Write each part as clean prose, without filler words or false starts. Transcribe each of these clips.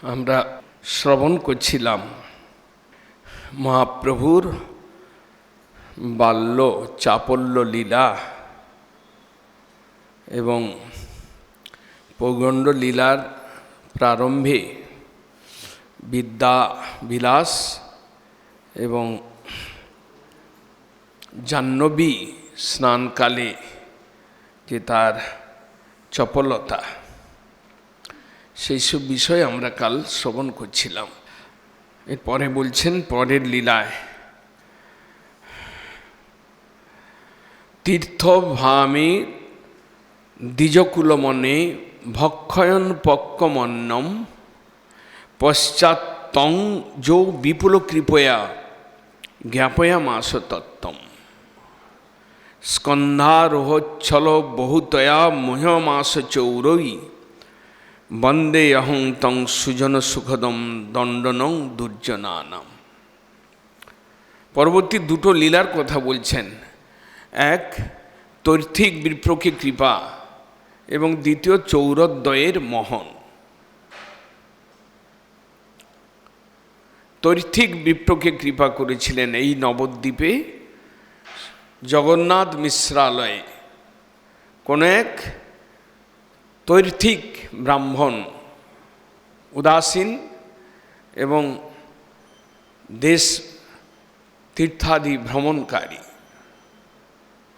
আমরা শ্রবণ করছিলাম মহাপ্রভুর বাল্য চাপল্য লীলা এবং পৌগণ্ড লীলার প্রারম্ভে বিদ্যা বিলাস এবং জাহ্নবী স্নানকালে যে তার চপলতা, সেই সব বিষয়ে আমরা কাল শ্রবণ করছিলাম। এরপরে বলছেন পরের লীলায়, তীর্থভামে দ্বিজকুলমনে ভক্ষয়ন পক্কমন্নম পশ্চাত্তং যো বিপুল কৃপয়া জ্ঞাপয়ামাস তত্ত্বম স্কন্ধারোহচ্ছল বহুতয়া মোহমাস চৌরই বন্দে অহং তং সুজন সুখদম দণ্ডনং দুর্জনানাম। পরবর্তী দুটো লীলার কথা বলছেন, এক তৈর্থিক বিপ্রকে কৃপা এবং দ্বিতীয় চৌরদ্বয়ের মোহন। তৈর্থিক বিপ্রকে কৃপা করেছিলেন এই নবদ্বীপে জগন্নাথ মিশ্রালয়ে কোন এক তৈর্থিক ব্রাহ্মণ, উদাসীন এবং দেশ তীর্থাদি ভ্রমণকারী,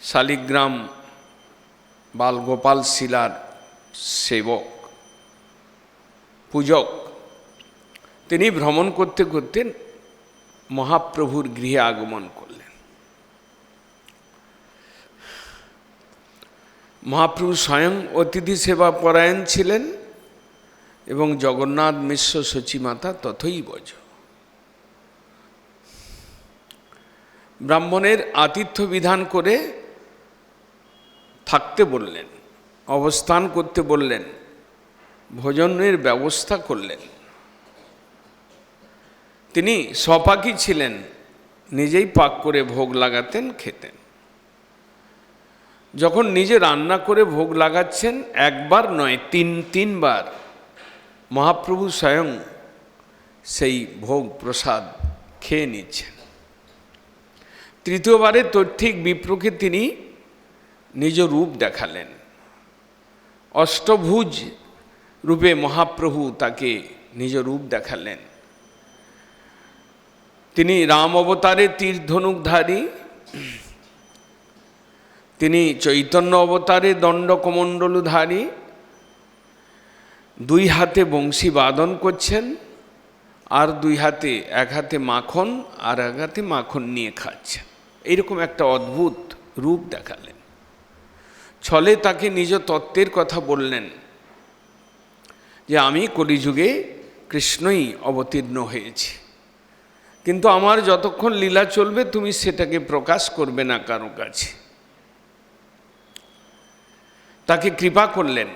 শালিগ্রাম বালগোপাল শিলার সেবক পূজক, তিনি ভ্রমণ করতে করতে মহাপ্রভুর গৃহে আগমন করলেন। মহাপ্রভু স্বয়ং অতিথি সেবা পরায়ণ ছিলেন এবং জগন্নাথ মিশ্র সচিমাতা তথই বজ। ব্রাহ্মণের আতিথ্য বিধান করে থাকতে বললেন, অবস্থান করতে বললেন, ভোজনের ব্যবস্থা করলেন। তিনি স্বপাকী ছিলেন, নিজেই পাক করে ভোগ লাগাতেন, খেতেন। যখন নিজে রান্না করে ভোগ লাগাচ্ছেন, একবার নয় তিনবার মহাপ্রভু স্বয়ং সেই ভোগ প্রসাদ খেয়ে নিচ্ছেন। তৃতীয়বারে তৈর্থিক বিপ্রকে তিনি নিজ রূপ দেখালেন। অষ্টভুজ রূপে মহাপ্রভু তাকে নিজ রূপ দেখালেন। তিনি রাম অবতারে তীর ধনুকধারী, তিনি চৈতন্য অবতারে দণ্ডকমণ্ডলধারী, দুই হাতে বংশী বাদন করছেন, আর দুই হাতে, এক হাতে মাখন আর এক হাতে মাখন নিয়ে খাচ্ছেন। এইরকম একটা অদ্ভুত রূপ দেখালেন। ছলে তাকে নিজ তত্ত্বের কথা বললেন যে আমি কলিযুগে কৃষ্ণই অবতীর্ণ হয়েছি, কিন্তু আমার যতক্ষণ লীলা চলবে তুমি সেটাকে প্রকাশ করবে না কারো কাছে। তাকে কৃপা করলেন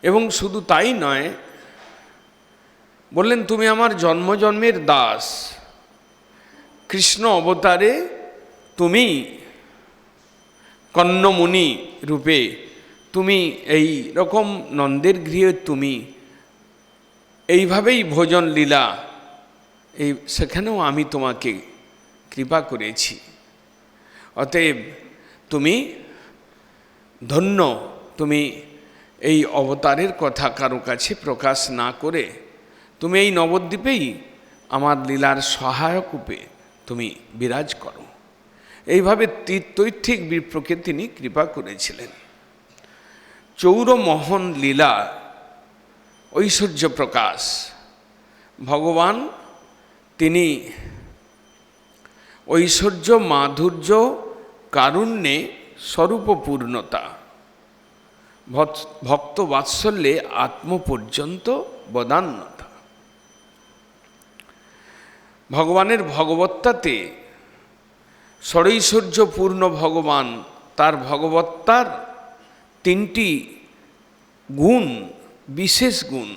এবং শুধু তাই নয়, বললেন তুমি আমার জন্মজন্মের দাস, কৃষ্ণ অবতারে তুমি কন্যমুনি রূপে, তুমি এই রকম নন্দের গৃহে তুমি এইভাবেই ভোজন লীলা, সেখানেও আমি তোমাকে কৃপা করেছি। অতএব তুমি ধন্য, তুমি এই অবতারের কথা কারো কাছে প্রকাশ না করে তুমি এই নবদ্বীপেই আমার লীলার সহায়ক রূপে তুমি বিরাজ করো। এইভাবে তৈর্থিক বিপ্রকে তিনি কৃপা করেছিলেন। চৌরমোহন লীলা ঐশ্বর্য প্রকাশ। ভগবান তিনি ঐশ্বর্য, মাধুর্য, কারুণ্যে স্বরূপ পূর্ণতা, ভক্ত বাৎসল্যে আত্মপর্যন্ত বদান্যতা। ভগবানের ভগবত্তাতে ষড়ৈশ্বর্যপূর্ণ ভগবান, তার ভগবত্তার তিনটি গুণ, বিশেষ গুণ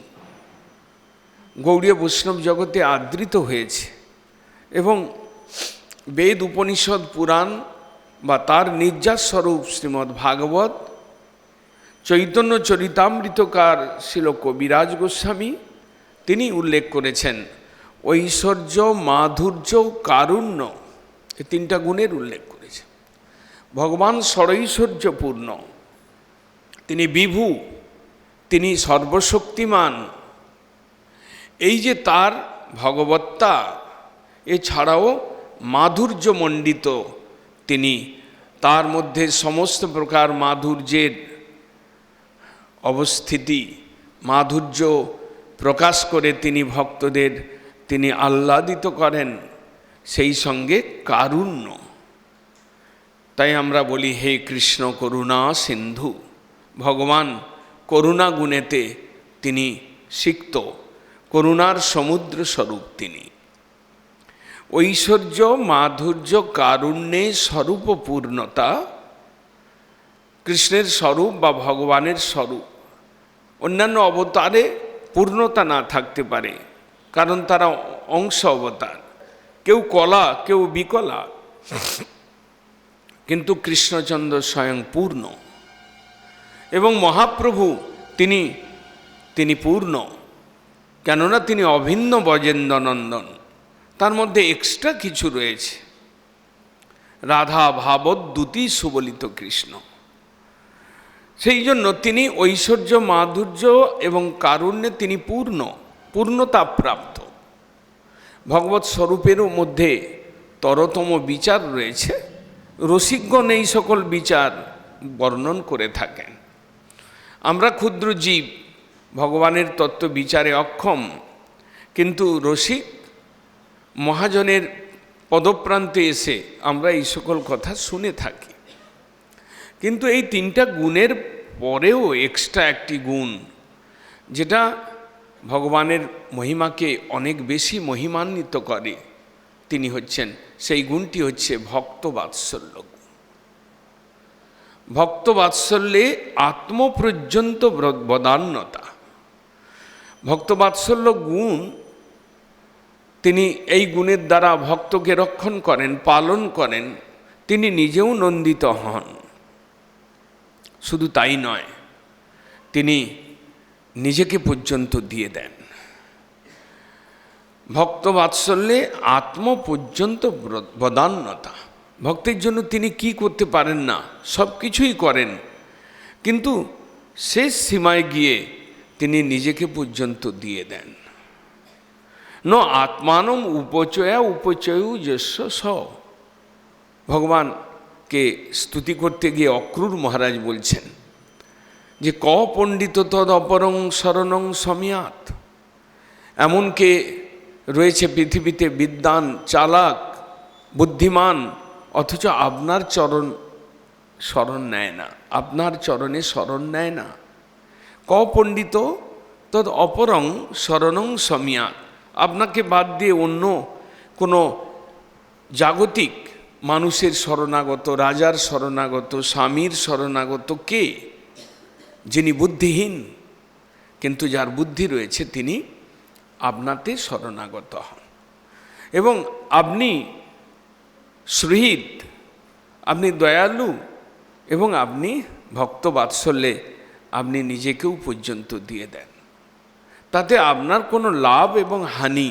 গৌড়ীয় বৈষ্ণব জগতে আদৃত হয়েছে এবং বেদ, উপনিষদ, পুরাণ বা তার নির্যাস স্বরূপ শ্রীমদ্ ভাগবত, চৈতন্য চরিতামৃতকার শ্রীল কবিরাজ গোস্বামী তিনি উল্লেখ করেছেন ঐশ্বর্য, মাধুর্য, কারুণ্য, এই তিনটা গুণের উল্লেখ করেছেন। ভগবান ষড়ৈশ্বর্যপূর্ণ, তিনি বিভু, তিনি সর্বশক্তিমান। এই যে তার ভগবত্তা, এছাড়াও মাধুর্যমণ্ডিত তিনি, তার মধ্যে সমস্ত প্রকার মাধুর্যের অবস্থিতি, মাধুর্য প্রকাশ করে তিনি ভক্তদের তিনি আহ্লাদিত করেন, সেই সঙ্গে কারুণ্য। তাই আমরা বলি হে কৃষ্ণ করুণা সিন্ধু, ভগবান করুণা গুণেতে তিনি সিক্ত, করুণার সমুদ্র স্বরূপ তিনি। ঐশ্বর্য, মাধুর্য, কারুণ্যে স্বরূপ পূর্ণতা, কৃষ্ণের স্বরূপ বা ভগবানের স্বরূপ। অন্যান্য অবতারে পূর্ণতা না থাকতে পারে, কারণ তারা অংশ অবতার, কেউ কলা, কেউ বিকলা, কিন্তু কৃষ্ণচন্দ্র স্বয়ং পূর্ণ। এবং মহাপ্রভু তিনি পূর্ণ, কেননা তিনি অভিন্ন ব্রজেন্দ্রনন্দন, তার মধ্যে এক্সট্রা কিছু রয়েছে। রাধা ভাবদ্যুতি সুবলিত কৃষ্ণ, সেই জন্য তিনি ঐশ্বর্য, মাধুর্য এবং কারুণ্যে তিনি পূর্ণতা প্রাপ্ত। ভগবৎ স্বরূপেরও মধ্যে তরতম বিচার রয়েছে, রসিকগণ এই সকল বিচার বর্ণন করে থাকেন। আমরা ক্ষুদ্র জীব, ভগবানের তত্ত্ব বিচারে অক্ষম, কিন্তু রসিক মহাজনের পদপ্রান্তে এসে আমরা এই সকল কথা শুনে থাকি। কিন্তু এই তিনটা গুণের পরেও এক্সট্রা একটি গুণ, যেটা ভগবানের মহিমাকে অনেক বেশি মহিমান্বিত করে, তিনি হচ্ছেন, সেই গুণটি হচ্ছে ভক্তবাৎসল্য গুণ। ভক্তবাৎসল্যে আত্মপর্যন্ত বদান্যতা। ভক্তবাৎসল্য গুণ, তিনি এই গুণের দ্বারা ভক্তকে রক্ষণ করেন, পালন করেন, তিনি নিজেও নন্দিত হন। শুধু তাই নয়, তিনি নিজেকে পর্যন্ত দিয়ে দেন। ভক্তবাৎসল্যে আত্মপর্যন্ত বদান্যতা, ভক্তের জন্য তিনি কি করতে পারেন না, সব কিছুই করেন, কিন্তু শেষ সীমায় গিয়ে তিনি নিজেকে পর্যন্ত দিয়ে দেন। ন আত্মানম উপচয়া উপচয়ু যস্য স। ভগবানকে স্তুতি করতে গিয়ে অক্রূর মহারাজ বলছেন যে ক পণ্ডিত তদ অপরং শরণং সময়াত। এমনকি রয়েছে পৃথিবীতে বিদ্বান, চালাক, বুদ্ধিমান, অথচ আপনার চরণ শরণ নেয় না, আপনার চরণে শরণ নেয় না। ক পণ্ডিত তদ অপরং শরণং সময়াত। আপনাকে বাদ দিয়ে অন্য কোনো জাগতিক মানুষের শরণাগত, রাজার শরণাগত, স্বামীর শরণাগত কে? যিনি বুদ্ধিহীন, কিন্তু যার বুদ্ধি রয়েছে তিনি আপনাতে শরণাগত হন। এবং আপনি সুহৃদ, আপনি দয়ালু, এবং আপনি ভক্তবাৎসল্যে আপনি নিজেকেও পর্যন্ত দিয়ে দেন। তাতে আপনার কোনো লাভ এবং হানি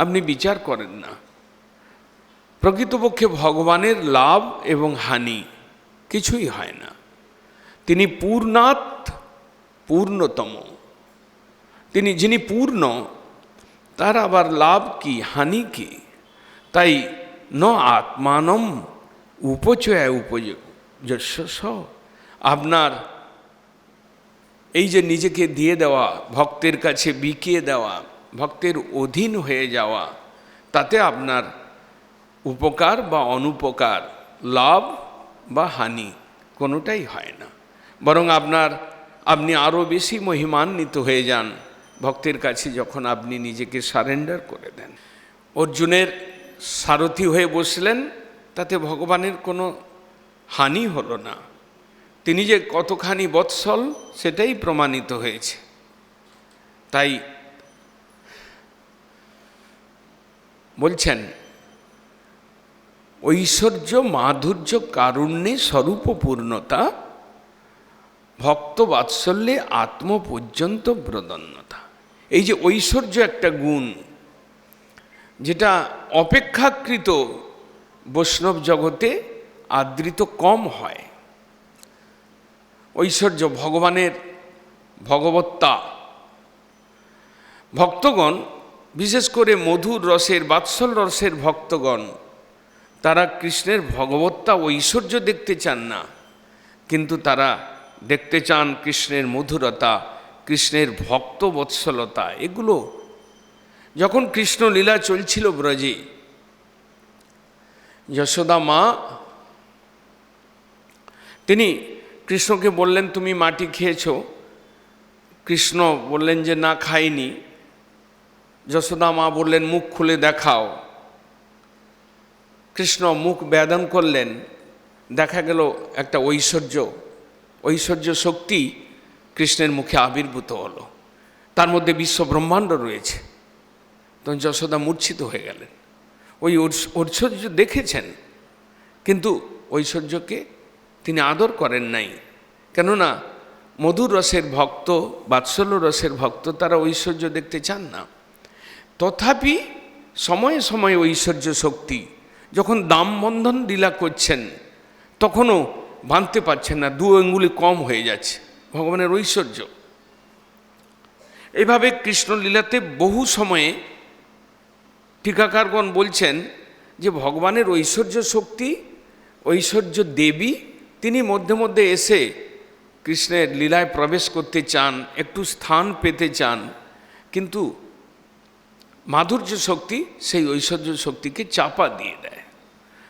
আপনি বিচার করেন না। প্রকৃতপক্ষে ভগবানের লাভ এবং হানি কিছুই হয় না। তিনি পূর্ণাৎ পূর্ণতম, যিনি পূর্ণ, তার আবার লাভ কি, হানি কি? তাই ন আত্মানম উপচয়া উপযস্য স। আপনার এই যে নিজেকে দিয়ে দেওয়া, ভক্তের কাছে বিকিয়ে দেওয়া, ভক্তের অধীন হয়ে যাওয়া, তাতে আপনার উপকার বা অনুপকার, লাভ বা হানি কোনোটাই হয় না। বরং আপনি আরও বেশি মহিমান্বিত হয়ে যান ভক্তের কাছে যখন আপনি নিজেকে সারেন্ডার করে দেন। অর্জুনের সারথি হয়ে বসলেন, তাতে ভগবানের কোনো হানি হলো না। তিনি যে কতখানি বৎসল সেটাই প্রমাণিত হয়েছে। তাই বলছেন ঐশ্বর্য মাধুর্য কারুণ্যে স্বরূপ পূর্ণতা, ভক্ত বাৎসল্যে আত্ম পর্যন্ত ব্রদন্যতা। এই যে ঐশ্বর্য একটা গুণ, যেটা অপেক্ষাকৃত বৈষ্ণব জগতে আদৃত কম হয়। ঐশ্বর্য ভগবানের ভগবত্তা। ভক্তগণ, বিশেষ করে মধুর রসের বাৎসল রসের ভক্তগণ, তারা কৃষ্ণের ভগবত্তা ঐশ্বর্য দেখতে চান না, কিন্তু তারা দেখতে চান কৃষ্ণের মধুরতা, কৃষ্ণের ভক্ত বৎসলতা। এগুলো যখন কৃষ্ণ লীলা চলছিল ব্রজে, যশোদা মা তিনি কৃষ্ণকে বললেন, তুমি মাটি খেয়েছ? কৃষ্ণ বললেন যে না, খাইনি। যশোদা মা বললেন, মুখ খুলে দেখাও। কৃষ্ণ মুখ বেদন করলেন, দেখা গেল একটা ঐশ্বর্য শক্তি কৃষ্ণের মুখে আবির্ভূত হলো, তার মধ্যে বিশ্ব ব্রহ্মাণ্ড রয়েছে। তখন যশোদা মূর্ছিত হয়ে গেলেন। ওই ঐশ্বর্য দেখেছেন, কিন্তু ঐশ্বর্যকে তিনি আদর করেন নাই। কেননা মধুর রসের ভক্ত, বাৎসল্য রসের ভক্ত, তারা ঐশ্বর্য দেখতে চান না। তথাপি সময়ে সময়ে ঐশ্বর্য শক্তি যখন দামবন্ধন লীলা করছেন, তখনও বাঁধতে পারছেন না, 2 আঙ্গুলি কম হয়ে যাচ্ছে ভগবানের ঐশ্বর্য। এইভাবে কৃষ্ণলীলাতে বহু সময়ে টিকাকারগণ বলছেন যে ভগবানের ঐশ্বর্য শক্তি, ঐশ্বর্য দেবী, তিনি মধ্যে মধ্যে এসে কৃষ্ণের লীলায় প্রবেশ করতে চান, একটু স্থান পেতে চান, কিন্তু মাধুর্য শক্তি সেই ঐশ্বর্য শক্তিকে চাপা দিয়ে দেয়।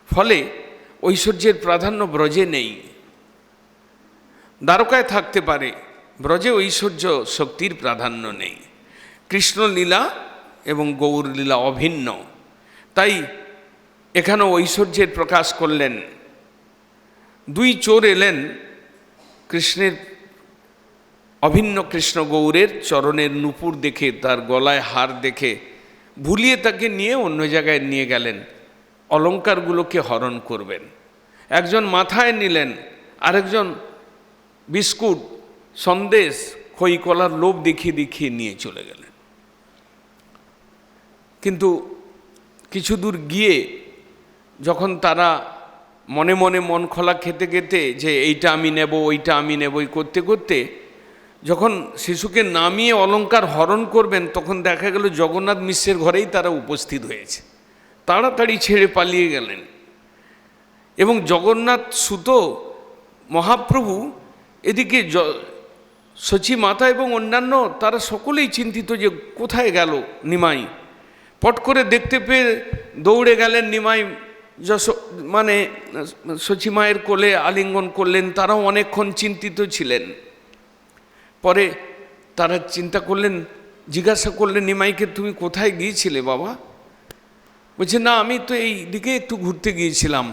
ফলে ঐশ্বর্যের প্রাধান্য ব্রজে নেই। দ্বারকায় থাকতে পারে, ব্রজে ঐশ্বর্য শক্তির প্রাধান্য নেই। কৃষ্ণলীলা এবং গৌরলীলা অভিন্ন, তাই এখানেও ঐশ্বর্যের প্রকাশ করলেন। 2 চোর এলেন কৃষ্ণের, অভিন্ন কৃষ্ণ গৌরের চরণের নূপুর দেখে, তার গলায় হার দেখে ভুলিয়ে তাকে নিয়ে অন্য জায়গায় নিয়ে গেলেন, অলঙ্কারগুলোকে হরণ করবেন। একজন মাথায় নিলেন, আরেকজন বিস্কুট, সন্দেশ, খই কলার লোভ দেখিয়ে দেখিয়ে নিয়ে চলে গেলেন। কিন্তু কিছু দূর গিয়ে যখন তারা মনে মনে মন খোলা খেতে খেতে যে এইটা আমি নেব, ওইটা আমি নেব, করতে করতে যখন শিশুকে নামিয়ে অলঙ্কার হরণ করবেন, তখন দেখা গেল জগন্নাথ মিশ্রের ঘরেই তারা উপস্থিত হয়েছে। তাড়াতাড়ি ছেড়ে পালিয়ে গেলেন। এবং জগন্নাথ সুত মহাপ্রভু এদিকে সচী মাতা এবং অন্যান্য তারা সকলেই চিন্তিত যে কোথায় গেল নিমাই। পট করে দেখতে পেয়ে দৌড়ে গেলেন নিমাই, মানে সচী মায়ের কোলে আলিঙ্গন করলেন। তারাও অনেকক্ষণ চিন্তিত ছিলেন। পরে তারা চিন্তা করলেন, জিজ্ঞাসা করলেন নিমাইকে, তুমি কোথায় গিয়েছিলে বাবা? বলছে, না আমি তো এই দিকে একটু ঘুরতে গিয়েছিলাম।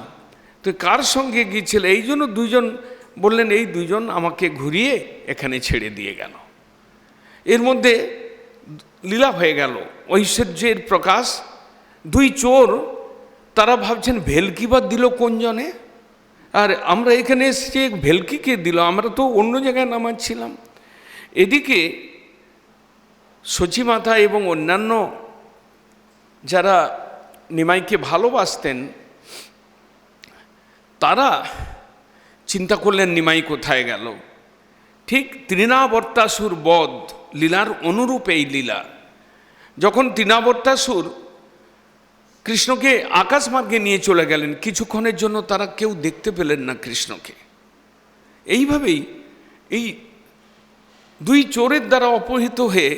তো কার সঙ্গে গিয়েছিলে? এই জন্য 2 জন বললেন, এই 2 জন আমাকে ঘুরিয়ে এখানে ছেড়ে দিয়ে গেল। এর মধ্যে লীলা হয়ে গেল, ঐশ্বর্যের প্রকাশ। 2 চোর, তারা ভাবছেন ভেলকি বা দিল কোন জনে, আর আমরা এখানে এসেছি, ভেলকি কে দিল? আমরা তো অন্য জায়গায় নামাচ্ছিলাম। এদিকে সচী মাতা এবং অন্যান্য যারা নিমাইকে ভালোবাসতেন, তারা চিন্তা করলেন নিমাই কোথায় গেল। ঠিক তৃণাবর্তাসুর বধ লীলার অনুরূপ এই লীলা। যখন তৃণাবর্তাসুর কৃষ্ণকে আকাশমার্গে নিয়ে চলে গেলেন, কিছুক্ষণের জন্য তারা কেউ দেখতে পেলেন না কৃষ্ণকে। এইভাবেই এই 2 চোরের দ্বারা অপহৃত হয়ে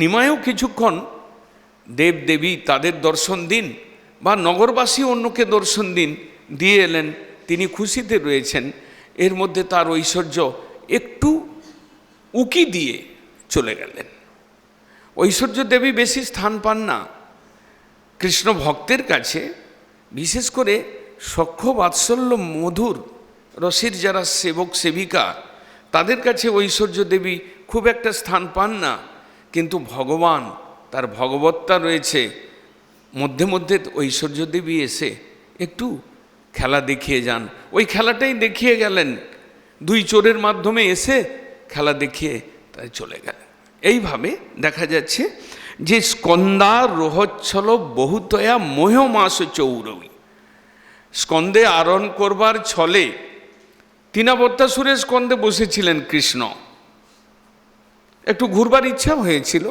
নিমাইও কিছুক্ষণ দেবদেবী তাদের দর্শন দিন, বা নগরবাসী অন্যকে দর্শন দিন, দিয়ে এলেন। তিনি খুশিতে রয়েছেন। এর মধ্যে তার ঐশ্বর্য একটু উকি দিয়ে চলে গেলেন। ঐশ্বর্য দেবী বেশি স্থান পান না কৃষ্ণ ভক্তের কাছে। বিশেষ করে সখ্য বাৎসল্য মধুর রসের যারা সেবক সেবিকা, তাদের কাছে ঐশ্বর্য দেবী খুব একটা স্থান পান না। কিন্তু ভগবান, তার ভগবত্তা রয়েছে, মধ্যে মধ্যে ঐশ্বর্য দেবী এসে একটু খেলা দেখিয়ে যান। ওই খেলাটাই দেখিয়ে গেলেন, দুই চোরের মাধ্যমে এসে খেলা দেখিয়ে তাই চলে গেলেন। এইভাবে দেখা যাচ্ছে যে স্কন্দার রোহচ্ছল বহুতয়া মোহমাস চৌরবী, স্কন্দে আরোহণ করবার ছলে তৃণাবর্তাসুরের স্কন্দে বসেছিলেন কৃষ্ণ। একটু ঘুরবার ইচ্ছা হয়েছিল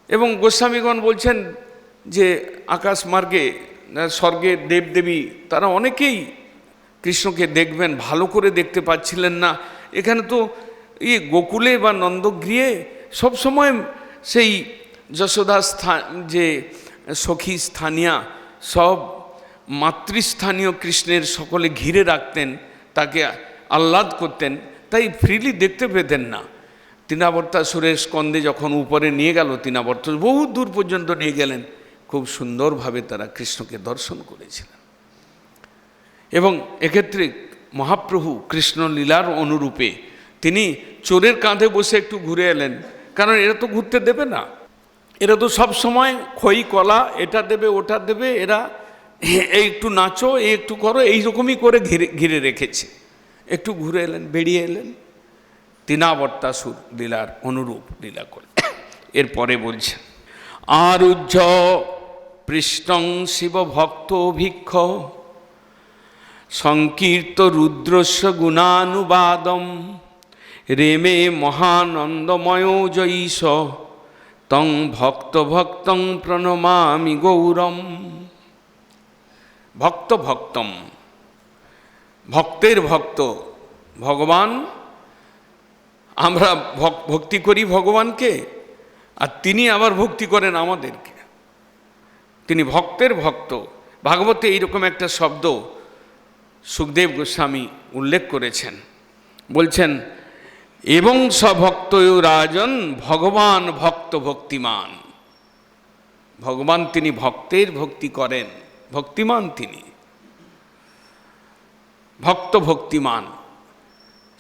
এবং গোস্বামীগণ বলছেন যে আকাশ মার্গে স্বর্গের দেবদেবী তারা অনেকেই কৃষ্ণকে দেখবেন, ভালো করে দেখতে পাচ্ছিলেন না। এখানে তো গোকুলে বা নন্দগৃহে সবসময় সেই যশোদা যে সখী স্থানীয় সব মাতৃস্থানীয় কৃষ্ণের সকলে ঘিরে রাখতেন, তাকে আহ্লাদ করতেন, তাই ফ্রিলি দেখতে পেতেন না। তৃণাবর্তাসুরের স্কন্দে যখন উপরে নিয়ে গেল, তৃণাবর্তাসুর বহু দূর পর্যন্ত নিয়ে গেলেন, খুব সুন্দরভাবে তারা কৃষ্ণকে দর্শন করেছিলেন। এবং এক্ষেত্রে মহাপ্রভু কৃষ্ণলীলার অনুরূপে তিনি চোরের কাঁধে বসে একটু ঘুরে এলেন, কারণ এরা তো ঘুরতে দেবে না, এরা তো সব সময় খই কলা এটা দেবে ওটা দেবে, এরা এই একটু নাচো এই একটু করো এইরকমই করে ঘিরে রেখেছে। একটু ঘুরে এলেন, বেরিয়ে এলেন, তৃণাবর্তাসুর লীলার অনুরূপ লীলা করে। এরপরে বলছেন আরুহ্য পৃষ্ঠং শিব ভক্ত ভিক্ষ সংকীর্ত রুদ্রস্য গুণানুবাদম রেমে মহানন্দময় জয়ীশ তং ভক্ত ভক্তং প্রণমামি গৌরম। ভক্ত ভক্তম, ভক্তের ভক্ত ভগবান, আমরা ভক্তি করি ভগবানকে, আর তিনি আবার ভক্তি করেন আমাদেরকে। তিনি ভক্তের ভক্ত। ভাগবতে এইরকম একটা শব্দ সুখদেব গোস্বামী উল্লেখ করেছেন, বলছেন এবং সভক্ত রাজন ভগবান ভক্ত ভক্তিমান। ভগবান তিনি ভক্তের ভক্তি করেন, ভক্তিমান তিনি, ভক্ত ভক্তিমান।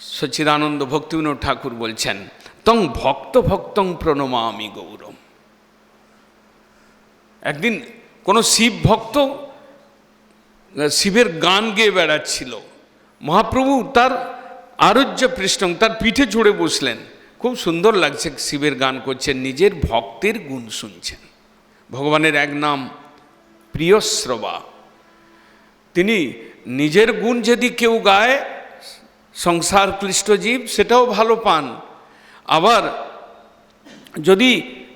সচ্চিদানন্দ ভক্তিবিনোদ ঠাকুর বলছেন তং ভক্ত ভক্তং প্রণমামি গৌরম। একদিন কোনো শিব ভক্ত শিবের গান গেয়ে বেড়াচ্ছিল, মহাপ্রভু তার আরুহ্য পৃষ্ঠং, তার পিঠে চড়ে বসলেন। খুব সুন্দর লাগছে, শিবের গান করছেন, নিজের ভক্তের গুণ শুনছেন। ভগবানের এক নাম প্রিয়শ্রবা। তিনি নিজের গুণ যদি কেউ গায়, সংসার ক্লিষ্ট জীব, সেটাও ভালো পান। আবার যদি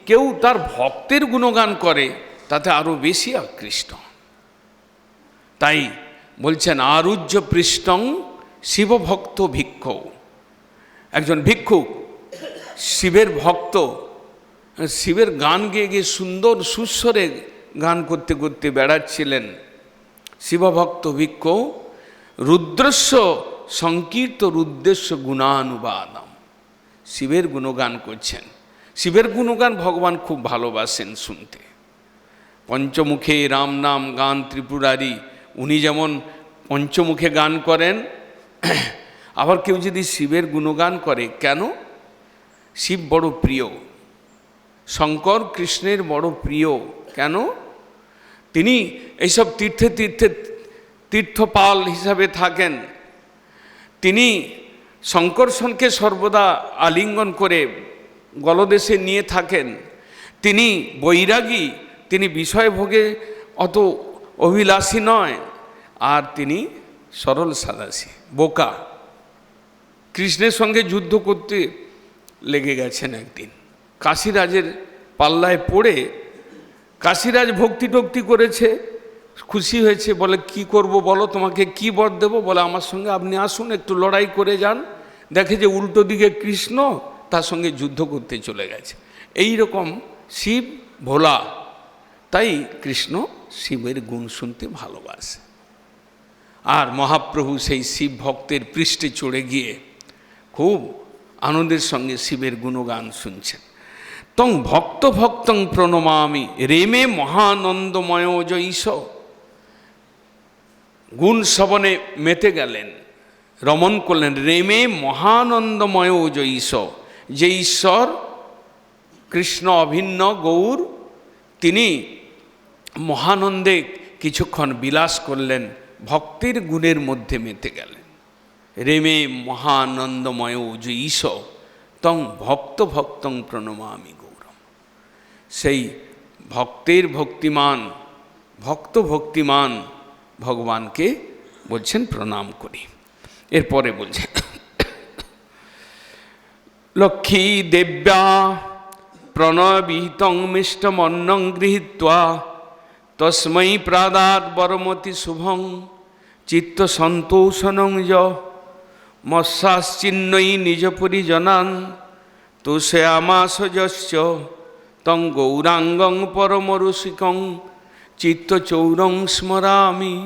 কেউ তার ভক্তের গুণগান করে, তাতে আরও বেশি আকৃষ্ট। তাই বলছেন আরুহ্য পৃষ্ঠং শিবভক্ত ভিক্ষু। একজন ভিক্ষুক শিবের ভক্ত, শিবের গান গেয়ে গিয়ে সুন্দর সুস্বরে গান করতে করতে বেড়াচ্ছিলেন। শিবভক্ত ভিক্ষু রুদ্রস্য সংকীর্ত রুদ্রস্য গুণানুবাদম। শিবের গুণগান করছেন। শিবের গুণগান ভগবান খুব ভালোবাসেন শুনতে। পঞ্চমুখে রাম নাম গান ত্রিপুরারি, উনি যেমন পঞ্চমুখে গান করেন, আবার কেউ যদি শিবের গুণগান করে, কেন? শিব বড় প্রিয়, শঙ্কর কৃষ্ণের বড় প্রিয়। কেন? তিনি এইসব তীর্থে তীর্থে তীর্থপাল হিসাবে থাকেন। তিনি শঙ্কর্ষণকে সর্বদা আলিঙ্গন করে গলদেশে নিয়ে থাকেন। তিনি বৈরাগী, তিনি বিষয়ভোগে অত অভিলাষী নয়, আর তিনি সরল সাদাসী, বোকা। কৃষ্ণের সঙ্গে যুদ্ধ করতে লেগে গেছেন একদিন। কাশীরাজের পাল্লায় পড়ে কাশীরাজ ভক্তি টক্তি করেছে, খুশি হয়েছে, বলে কি করব বলো, তোমাকে কি বর দেবো? বলে আমার সঙ্গে আপনি আসুন, একটু লড়াই করে যান। দেখে যে উল্টো দিকে কৃষ্ণ তার সঙ্গে যুদ্ধ করতে চলে গেছে। এই রকম শিব ভোলা, তাই কৃষ্ণ শিবের গুণ শুনতে ভালোবাসে। আর মহাপ্রভু সেই শিব ভক্তের পৃষ্ঠে চড়ে গিয়ে খুব আনন্দের সঙ্গে শিবের গুণগান শুনছেন। তং ভক্ত ভক্তং প্রণমামি রেমে মহানন্দময় জৈষ। গুণ শ্রবণে মেতে গেলেন, রমণ করলেন। রেমে মহানন্দময় জৈষ, যে ঈশ্বর কৃষ্ণ অভিন্ন গৌর, তিনি মহানন্দে কিছুক্ষণ বিলাস করলেন, ভক্তির গুণের মধ্যে মেতে গেলেন। রেমে মহানন্দময় যে ঈশ তং ভক্ত ভক্তং প্রণমামি গৌরম। সেই ভক্তের ভক্তিমান, ভক্ত ভক্তিমান ভগবানকে বলছেন প্রণাম করি। এরপরে বলছেন লক্ষ্মী দেব্যা প্রণবিতং মিষ্টমন্নং গৃহীত্বা তস্मै প্রাদাৎ বরমতি শুভং চিত্ত সন্তোষণং য মৎসাশ্চিন্নৈ নিজ পরিজনান তুষয়ামাসযশ্চ তং গৌরাঙ্গং পরমরসিকং চিত্তচৌরং স্মরামি।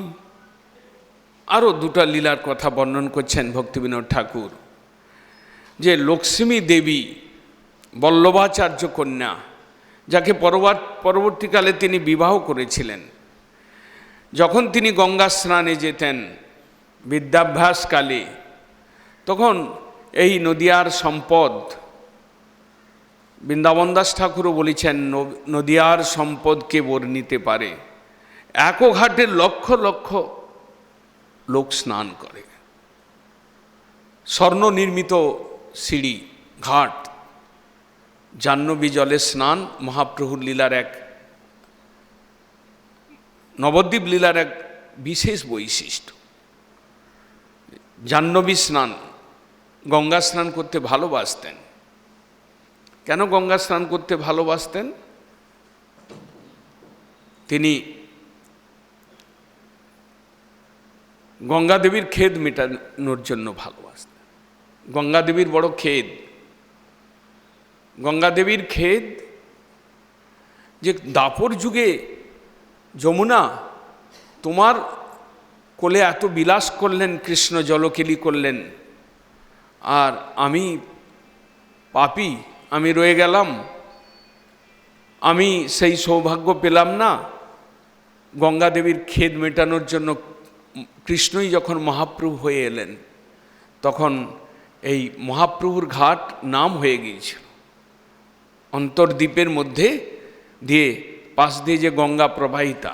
আরও দুটা লীলার কথা বর্ণন করছেন ভক্তিবিনোদ ঠাকুর, যে লক্ষ্মী দেবী বল্লভাচার্য কন্যা, যাকে পরবর্তীকালে তিনি বিবাহ করেছিলেন, যখন তিনি গঙ্গা স্নানে যেতেন বিদ্যাভ্যাসকালে, তখন এই নদিয়ার সম্পদ, বৃন্দাবন দাস ঠাকুরও বলেছেন নদিয়ার সম্পদকে বর্ণিতে পারে। এক ঘাটে লক্ষ লক্ষ লোক স্নান করে, স্বর্ণ নির্মিত সিঁড়ি ঘাট, জাহ্নবী জলে স্নান মহাপ্রভুর লীলার এক, নবদ্বীপ লীলার এক বিশেষ বৈশিষ্ট্য। জাহ্নবী স্নান, গঙ্গা স্নান করতে ভালোবাসতেন। কেন গঙ্গা স্নান করতে ভালোবাসতেন? তিনি গঙ্গা দেবীর খেদ মেটানোর জন্য ভালোবাসতেন। গঙ্গা দেবীর বড় খেদ, গঙ্গা দেবীর খেদ যে দাপর যুগে যমুনা তোমার কোলে এত বিলাস করলেন, কৃষ্ণ জলকেলি করলেন, আর আমি পাপী, আমি রয়ে গেলাম, আমি সেই সৌভাগ্য পেলাম না। গঙ্গা দেবীর খেদ মেটানোর জন্য কৃষ্ণই যখন মহাপ্রভু হয়ে এলেন, তখন এই মহাপ্রভুর ঘাট নাম হয়ে গিয়েছিল। অন্তর্দ্বীপের মধ্যে দিয়ে পাশ দিয়ে যে গঙ্গা প্রবাহিতা,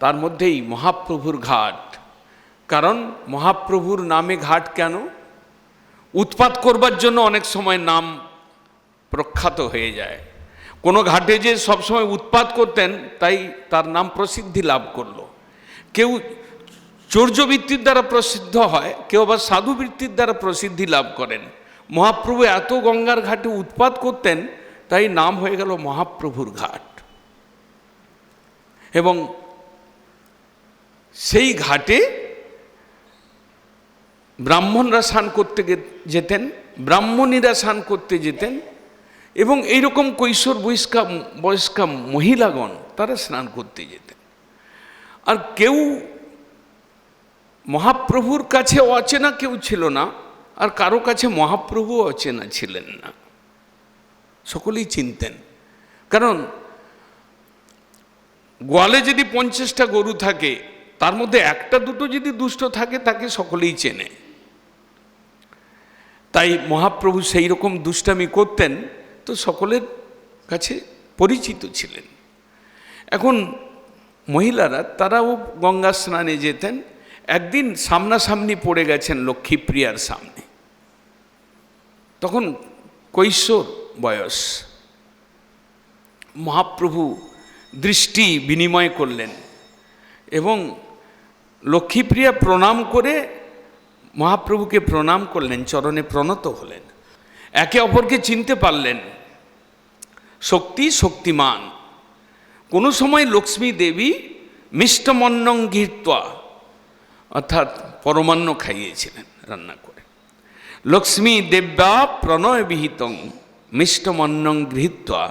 তার মধ্যেই মহাপ্রভুর ঘাট। কারণ মহাপ্রভুর নামে ঘাট কেন? উৎপাত করবার জন্য অনেক সময় নাম প্রখ্যাত হয়ে যায়। কোনো ঘাটে যে সবসময় উৎপাত করতেন, তাই তার নাম প্রসিদ্ধি লাভ করলো। কেউ চৌর্যবৃত্তির দ্বারা প্রসিদ্ধ হয়, কেউ আবার সাধুবৃত্তির দ্বারা প্রসিদ্ধি লাভ করেন। মহাপ্রভু এত গঙ্গার ঘাটে উৎপাত করতেন, তাই নাম হয়ে গেল মহাপ্রভুর ঘাট। এবং সেই ঘাটে ব্রাহ্মণরা স্নান করতে যেতেন, ব্রাহ্মণীরা স্নান করতে যেতেন, এবং এইরকম কৈশোর বয়স্কা মহিলাগণ তারা স্নান করতে যেতেন। আর কেউ মহাপ্রভুর কাছে অচেনা কেউ ছিল না, আর কারো কাছে মহাপ্রভু অচেনা ছিলেন না, সকলেই চিনতেন। কারণ গোয়ালে যদি 50টা গরু থাকে, তার মধ্যে একটা দুটো যদি দুষ্ট থাকে, তাকে সকলেই চেনে। তাই মহাপ্রভু সেই রকম দুষ্টামি করতেন, তো সকলের কাছে পরিচিত ছিলেন। এখন মহিলারা তারাও গঙ্গা স্নানে যেতেন। একদিন সামনাসামনি পড়ে গেছেন লক্ষ্মীপ্রিয়ার সামনে, তখন কৈশোর বয়স। মহাপ্রভু দৃষ্টি বিনিময় করলেন এবং লক্ষ্মীপ্রিয়া প্রণাম করে মহাপ্রভুকে প্রণাম করলেন, চরণে প্রণত হলেন। একে অপরকে চিনতে পারলেন। শক্তি শক্তিমান। কোনো সময় লক্ষ্মী দেবী মিষ্টমন্নং গৃহীত্বা, অর্থাৎ পরমান্ন খাইয়েছিলেন রান্না করে। লক্ষ্মী দেব্যা প্রণয় বিহিতং মিষ্টমন্নং গৃহীত্বা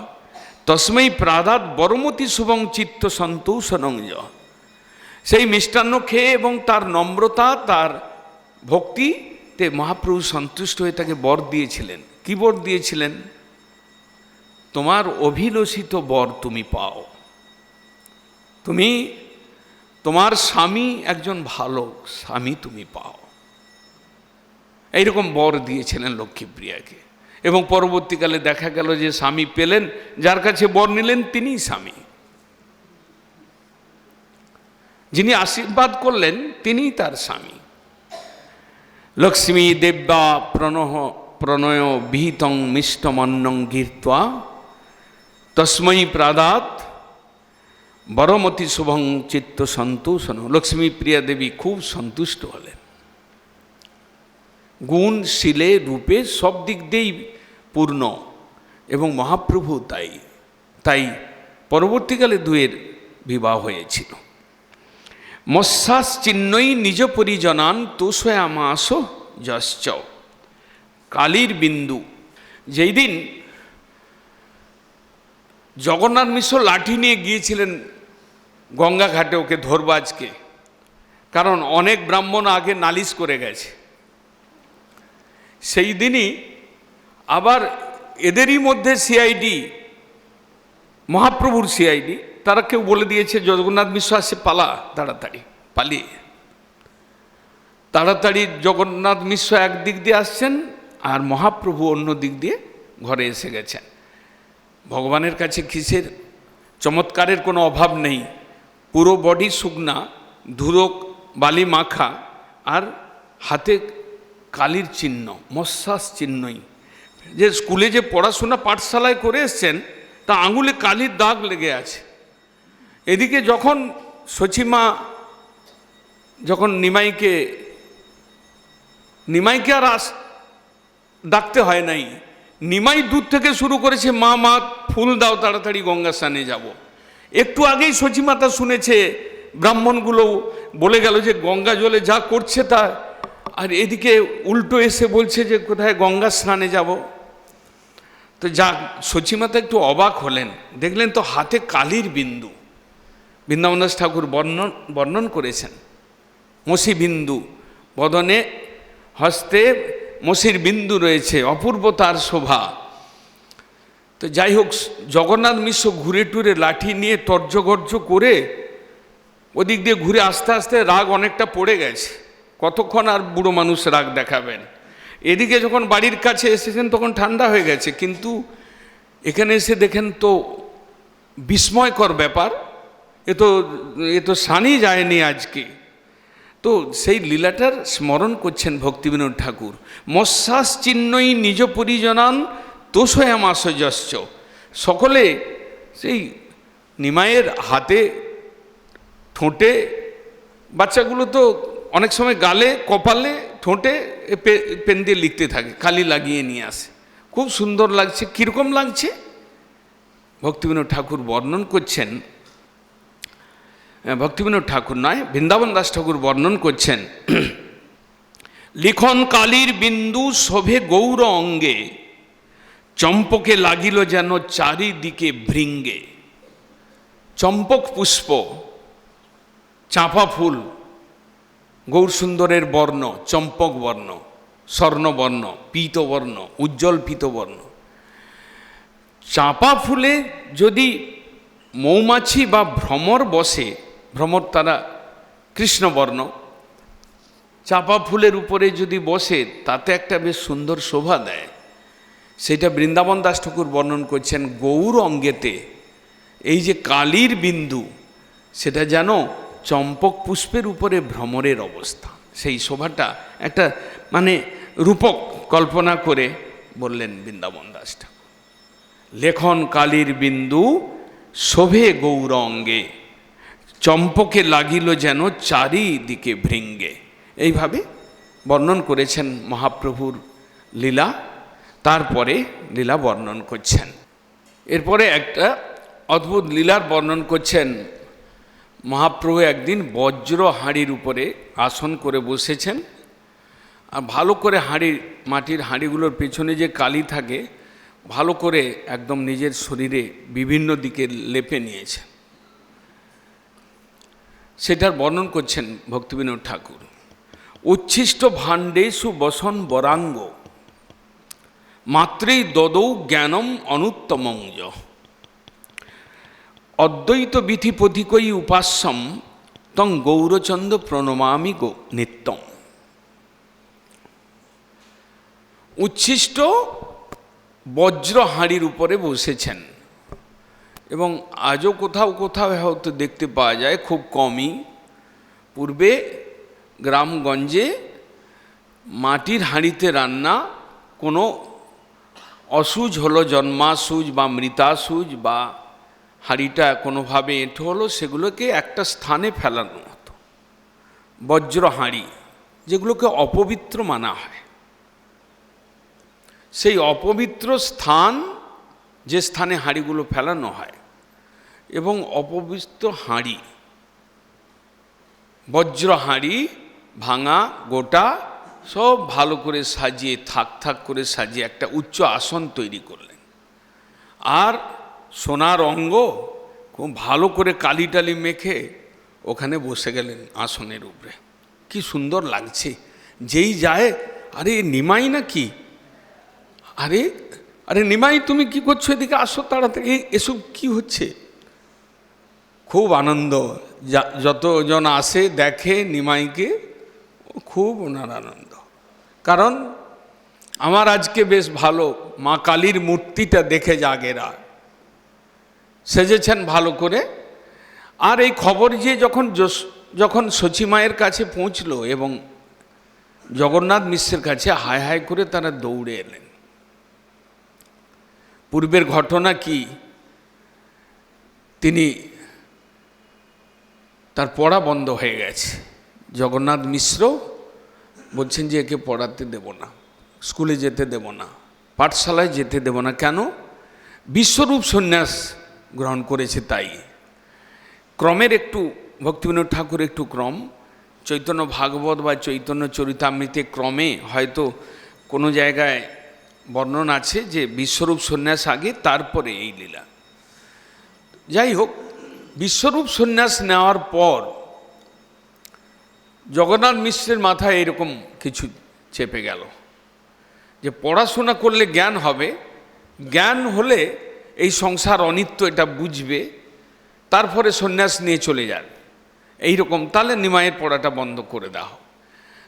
তস্मै প্রাদাৎ বরমতি শুভং চিত্ত সন্তোষণং য। সেই মিষ্টান্ন খেয়ে এবং তার নম্রতা, তার ভক্তিতে মহাপ্রভু সন্তুষ্ট হয়ে তাকে বর দিয়েছিলেন। কি বর দিয়েছিলেন? তোমার অভিলষিত বর তুমি পাও, তুমি তোমার স্বামী একজন ভালো স্বামী তুমি পাও, এইরকম বর দিয়েছিলেন লক্ষ্মীপ্রিয়াকে। এবং পরবর্তীকালে দেখা গেল যে স্বামী পেলেন, যার কাছে বর নিলেন তিনিই স্বামী। যিনি আশীর্বাদ করলেন তিনিই তার স্বামী। লক্ষ্মী দেব্যা প্রণয় বিহিতং মিষ্টমন্নং গীর্ত্বা তস্মৈ প্রাদাত বরমতি শুভং চিত্ত সন্তোষণ। লক্ষ্মী প্রিয়া দেবী খুব সন্তুষ্ট হলেন, গুণ শীলে রূপে সব দিক দিয়েই পূর্ণ, এবং মহাপ্রভু তাই পরবর্তীকালে দুয়ের বিবাহ হয়েছিল। মৎস্যাস চিহ্নই নিজ পরিজনান তোষয়ামাস যশ্চ। কালীর বিন্দু, যেই দিন জগন্নাথ মিশ্র লাঠি নিয়ে গিয়েছিলেন গঙ্গা ঘাটে ওকে ধরবাজকে, কারণ অনেক ব্রাহ্মণ আগে নালিশ করে গেছে, সেই দিনই আবার এদেরই মধ্যে সিআইডি, মহাপ্রভুর সিআইডি, তারা কেউ বলে দিয়েছে জগন্নাথ মিশ্র আসে, পালা তাড়াতাড়ি, পালিয়ে তাড়াতাড়ি জগন্নাথ মিশ্র একদিক দিয়ে আসছেন আর মহাপ্রভু অন্য দিক দিয়ে ঘরে এসে গেছেন। ভগবানের কাছে কিসের চমৎকারের কোনো অভাব নেই, পুরো বডি শুকনা, ধুলো বালি মাখা, আর হাতে কালির চিহ্ন, মৎস্যাস চিহ্নই। যে স্কুলে যে পড়াশোনা পাঠশালায় করে এসছেন তা আঙুলে কালির দাগ লেগে আছে। এদিকে যখন সচিমা যখন নিমাইকে আর ডাকতে হয় নাই, নিমাই দূর থেকে শুরু করেছে, মা মা ফুল দাও, তাড়াতাড়ি গঙ্গা স্নানে যাব। একটু আগেই সচিমাতা শুনেছে ব্রাহ্মণগুলো বলে গেল যে গঙ্গা জলে যা করছে তা, আর এদিকে উল্টো এসে বলছে যে কোথায় গঙ্গা স্নানে যাব। তো যা সচিমাতা একটু অবাক হলেন, দেখলেন তো হাতে কালির বিন্দু। বৃন্দাবন দাস ঠাকুর বর্ণন করেছেন, মসি বিন্দু বদনে হস্তে মসির বিন্দু রয়েছে, অপূর্ব তার শোভা। তো যাই হোক, জগন্নাথ মিশ্র ঘুরে টুরে লাঠি নিয়ে তর্জগর্জ করে ওদিক দিয়ে ঘুরে আস্তে আস্তে রাগ অনেকটা পড়ে গেছে, কতক্ষণ আর বুড়ো মানুষ রাগ দেখাবেন। এদিকে যখন বাড়ির কাছে এসেছেন তখন ঠান্ডা হয়ে গেছে, কিন্তু এখানে এসে দেখেন তো বিস্ময়কর ব্যাপার, এ তো সানি যায়নি আজকে। তো সেই লীলাটার স্মরণ করছেন ভক্তিবিনোদ ঠাকুর। মৎস্যাস চিহ্নই নিজ পরিজনান তোষয়ামাস যশ্চ। সকলে সেই নিমাইয়ের হাতে, ঠোঁটে, বাচ্চাগুলো তো অনেক সময় গালে, কপালে, ঠোঁটে পেন দিয়ে লিখতে থাকে, কালি লাগিয়ে নিয়ে আসে, খুব সুন্দর লাগছে। কীরকম লাগছে ভক্তিবিনোদ ঠাকুর বর্ণন করছেন, ভক্তিবিনোদ ঠাকুর নয়, বৃন্দাবন দাস ঠাকুর বর্ণন করছেন, লিখন কালির বিন্দু শোভে গৌর অঙ্গে, চম্পকে লাগিল যেন চারিদিকে ভৃঙ্গে। চম্পক পুষ্প, চাঁপা ফুল, গৌরসুন্দরের বর্ণ চম্পক বর্ণ, স্বর্ণবর্ণ, পীতবর্ণ, উজ্জ্বল পীতবর্ণ। চাঁপা ফুলে যদি মৌমাছি বা ভ্রমর বসে, ভ্রমর তারা কৃষ্ণবর্ণ, চাঁপা ফুলের উপরে যদি বসে তাতে একটা বেশ সুন্দর শোভা দেয়। সেটা বৃন্দাবন দাস ঠাকুর বর্ণন করছেন, গৌর অঙ্গেতে এই যে কালির বিন্দু, সেটা যেন চম্পক পুষ্পের উপরে ভ্রমরের অবস্থা। সেই শোভাটা একটা মানে রূপক কল্পনা করে বললেন বৃন্দাবন দাস ঠাকুর। লেখন কালির বিন্দু শোভে গৌর অঙ্গে, চম্পকে লাগিল যেন চারিদিকে ভৃঙ্গে। এইভাবে বর্ণন করেছেন মহাপ্রভুর লীলা। তারপরে লীলা বর্ণন করছেন, এরপরে একটা অদ্ভুত লীলার বর্ণন করছেন। মহাপ্রভু একদিন বজ্র হাঁড়ির উপরে আসন করে বসেছেন, আর ভালো করে মাটির হাঁড়িগুলোর পেছনে যে কালি থাকে ভালো করে একদম নিজের শরীরে বিভিন্ন দিকে লেপে নিয়েছেন। সেটার বর্ণন করছেন ভক্তিবিনোদ ঠাকুর। উচ্ছিষ্ট ভাণ্ডেষু বসন বরাঙ্গ, মাত্রেই দদৌ জ্ঞানম অনুত্তমঞ্জ। অদ্বৈত বিধি পথিকই উপাস্যম তং গৌরচন্দ্র প্রণমামি নিত্যম। উচ্ছিষ্ট বজ্র হাঁড়ির উপরে বসেছেন, এবং আজও কোথাও কোথাও হয়তো দেখতে পাওয়া যায়, খুব কমই, পূর্বে গ্রামগঞ্জে মাটির হাঁড়িতে রান্না, কোনো অসুজ হলো, জন্মাসুজ বা মৃতাসুজ বা হাঁড়িটা কোনোভাবে এঁটো হলো, সেগুলোকে একটা স্থানে ফেলানো হতো, বজ্র হাঁড়ি, যেগুলোকে অপবিত্র মানা হয়। সেই অপবিত্র স্থান, যে স্থানে হাঁড়িগুলো ফেলানো হয়, এবং অপবিত্র হাঁড়ি, বজ্র হাঁড়ি ভাঙা গোটা সব ভালো করে সাজিয়ে, থাক থাক করে সাজিয়ে একটা উচ্চ আসন তৈরি করলেন। আর সোনার অঙ্গ খুব ভালো করে কালি টালি মেখে ওখানে বসে গেলেন আসনের উপরে। কি সুন্দর লাগছে, যেই যায়, আরে নিমাই নাকি, আরে আরে নিমাই তুমি কি করছো, এদিকে আসো তাড়াতাড়ি, এসব কি হচ্ছে। খুব আনন্দ, যতজন আসে দেখে নিমাইকে, খুব ওনার আনন্দ। কারণ আমার আজকে বেশ ভালো মা কালীর মূর্তিটা দেখে জাগেরা, সেজেছেন ভালো করে। আর এই খবর যে যখন শচী মায়ের কাছে পৌঁছলো এবং জগন্নাথ মিশ্রের কাছে, হায় হায় করে তারা দৌড়ে এলেন। পূর্বের ঘটনা কি, তার পড়া বন্ধ হয়ে গেছে। জগন্নাথ মিশ্র বলছেন যে একে পড়াতে দেব না, স্কুলে যেতে দেব না, পাঠশালায় যেতে দেব না। কেন? বিশ্বরূপ সন্ন্যাস গ্রহণ করেছে তাই। ক্রমের একটু, ভক্তিবিনোদ ঠাকুর একটু ক্রম, চৈতন্য ভাগবত বা চৈতন্য চরিতামৃতে ক্রমে হয়তো কোনো জায়গায় বর্ণনা আছে যে বিশ্বরূপ সন্ন্যাস আগে, তারপরে এই লীলা। যাই হোক, বিশ্বরূপ সন্ন্যাস নেওয়ার পর জগন্নাথ মিশ্রের মাথায় এরকম কিছু চেপে গেল যে পড়াশোনা করলে জ্ঞান হবে, জ্ঞান হলে এই সংসার অনিত্য এটা বুঝবে, তারপরে সন্ন্যাস নিয়ে চলে যান এইরকম। তাহলে নিমাইয়ের পড়াটা বন্ধ করে দাও।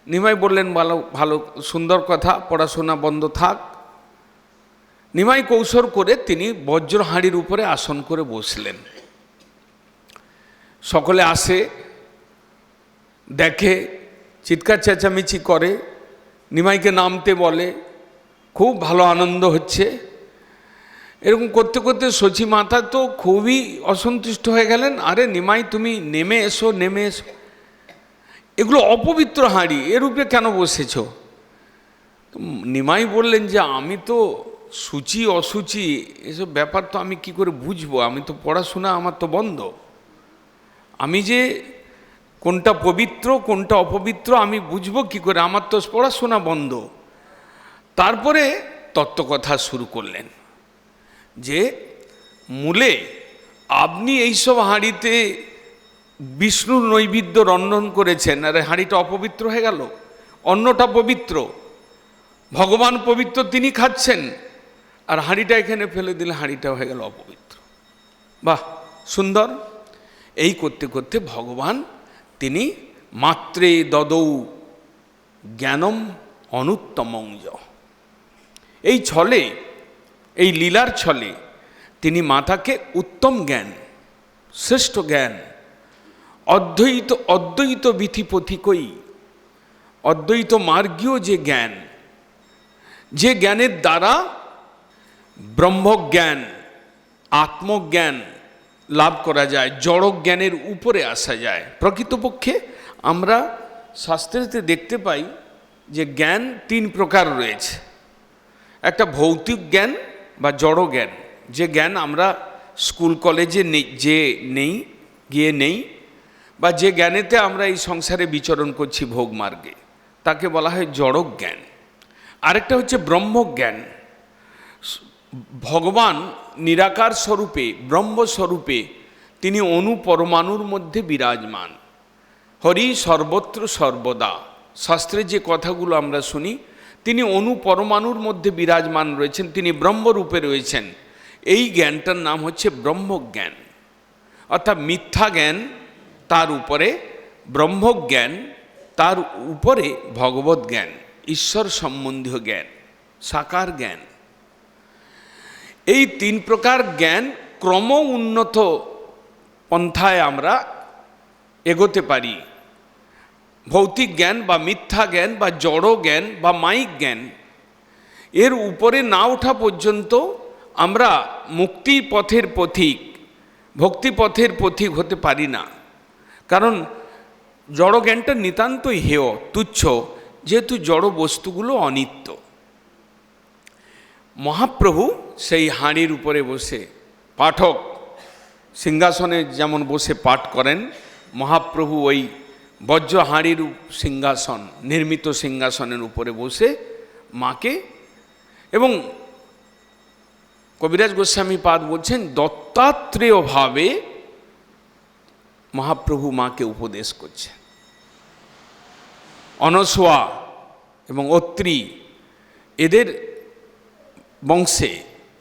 নিমাই বললেন, ভালো ভালো সুন্দর কথা, পড়াশোনা বন্ধ থাক। নিমাই কৌশল করে তিনি বজ্র হাঁড়ির উপরে আসন করে বসলেন। সকলে আসে, দেখে, চিৎকার চেঁচামেচি করে, নিমাইকে নামতে বলে, খুব ভালো আনন্দ হচ্ছে। এরকম করতে করতে শচী মাতা তো খুবই অসন্তুষ্ট হয়ে গেলেন। আরে নিমাই তুমি নেমে এসো, নেমে এসো, এগুলো অপবিত্র হাঁড়ি, এর উপরে কেন বসেছ? নিমাই বললেন যে আমি তো সূচি অসুচি এসব ব্যাপার তো আমি কি করে বুঝবো, আমি তো পড়াশোনা আমার তো বন্ধ, আমি যে কোনটা পবিত্র কোনটা অপবিত্র আমি বুঝবো কি করে, আমার তো পড়াশোনা বন্ধ। তারপরে তত্ত্বকথা শুরু করলেন যে মূলে আপনি এইসব হাঁড়িতে বিষ্ণুর নৈবেদ্য রন্ধন করেছেন, আর হাঁড়িটা অপবিত্র হয়ে গেল। অন্নটা পবিত্র, ভগবান পবিত্র, তিনি খাচ্ছেন, আর হাঁড়িটা এখানে ফেলে দিলে হাঁড়িটা হয়ে গেল অপবিত্র। বাহ, সুন্দর। এই করতে করতে ভগবান তিনি মাত্রে দদৌ জ্ঞানম অনুত্তমঞ্জ, এই ছলে, এই লীলার ছলে তিনি মাতাকে উত্তম জ্ঞান, শ্রেষ্ঠ জ্ঞান, অদ্বৈত বিধিপথিকই, অদ্বৈত মার্গীয় যে জ্ঞান, যে জ্ঞানের দ্বারা ব্রহ্মজ্ঞান, আত্মজ্ঞান লাভ করা যায়, জড় জ্ঞানের উপরে আসা যায়। প্রকৃতপক্ষে আমরা শাস্ত্রেতে দেখতে পাই যে জ্ঞান তিন প্রকার রয়েছে। একটা ভৌতিক জ্ঞান বা জড় জ্ঞান, যে জ্ঞান আমরা স্কুল কলেজে গিয়ে নেই, বা যে জ্ঞানেতে আমরা এই সংসারে বিচরণ করছি ভোগ মার্গে, তাকে বলা হয় জড় জ্ঞান। আরেকটা হচ্ছে ব্রহ্মজ্ঞান। ভগবান নিরাকার স্বরূপে, ব্রহ্মস্বরূপে তিনি অনুপরমাণুর মধ্যে বিরাজমান। হরি সর্বত্র সর্বদা, শাস্ত্রে যে কথাগুলো আমরা শুনি, তিনি অনুপরমাণুর মধ্যে বিরাজমান রয়েছেন, তিনি ব্রহ্মরূপে রয়েছেন। এই জ্ঞানটার নাম হচ্ছে ব্রহ্মজ্ঞান। অর্থাৎ মিথ্যা জ্ঞান তার উপরে, ব্রহ্মজ্ঞান তার উপরে ভগবত জ্ঞান, ঈশ্বর সম্বন্ধীয় জ্ঞান, সাকার জ্ঞান। এই তিন প্রকার জ্ঞান ক্রম উন্নত পন্থায় আমরা এগোতে পারি। ভৌতিক জ্ঞান বা মিথ্যা জ্ঞান বা জড় জ্ঞান বা মায়িক জ্ঞান, এর উপরে না ওঠা পর্যন্ত আমরা মুক্তির পথের পথিক, ভক্তি পথের পথিক হতে পারি না। কারণ জড় জ্ঞানটা নিতান্তই হেয়, তুচ্ছ, যেহেতু জড় বস্তুগুলো অনিত্য। মহাপ্রভু সেই হাঁড়ির উপরে বসে, পাঠক সিংহাসনে যেমন বসে পাঠ করেন, মহাপ্রভু ওই বজ্র হাঁড়ির সিংহাসন, নির্মিত সিংহাসনের উপরে বসে মাকে, এবং কবিরাজ গোস্বামী পাদ বলছেন দত্তাত্রেয় ভাবে মহাপ্রভু মাকে উপদেশ করছে। অনসোয়া এবং অত্রি এদের বংশে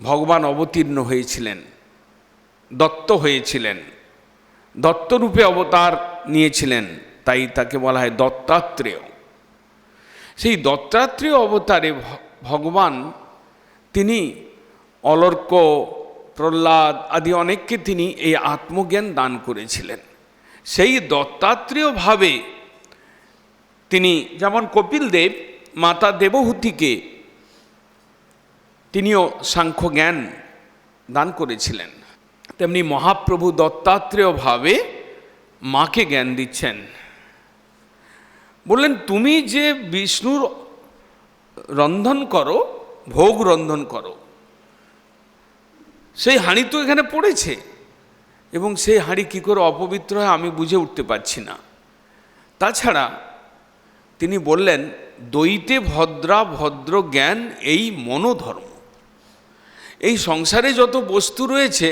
ভগবান অবতীর্ণ হয়েছিলেন, দত্ত হয়েছিলেন, দত্তরূপে অবতার নিয়েছিলেন, তাই তাকে বলা হয় দত্তাত্রেয়। সেই দত্তাত্রেয় অবতারে ভগবান তিনি অলর্ক, প্রহ্লাদ আদি অনেককে তিনি এই আত্মজ্ঞান দান করেছিলেন। সেই দত্তাত্রেয় ভাবে তিনি, যেমন কপিল দেব মাতা দেবহূতিকে তিনিও সাংখ্য জ্ঞান দান করেছিলেন, তেমনি মহাপ্রভু দত্তাত্রেয় ভাবে মাকে জ্ঞান দিচ্ছেন। বললেন তুমি যে বিষ্ণুর রন্ধন করো, ভোগ রন্ধন করো, সেই হাঁড়ি তো এখানে পড়েছে, এবং সেই হাঁড়ি কী করে অপবিত্র হয় আমি বুঝে উঠতে পারছি না। তাছাড়া তিনি বললেন দ্বৈতে ভদ্রা ভদ্র জ্ঞান এই মনোধর্ম। এই সংসারে যত বস্তু রয়েছে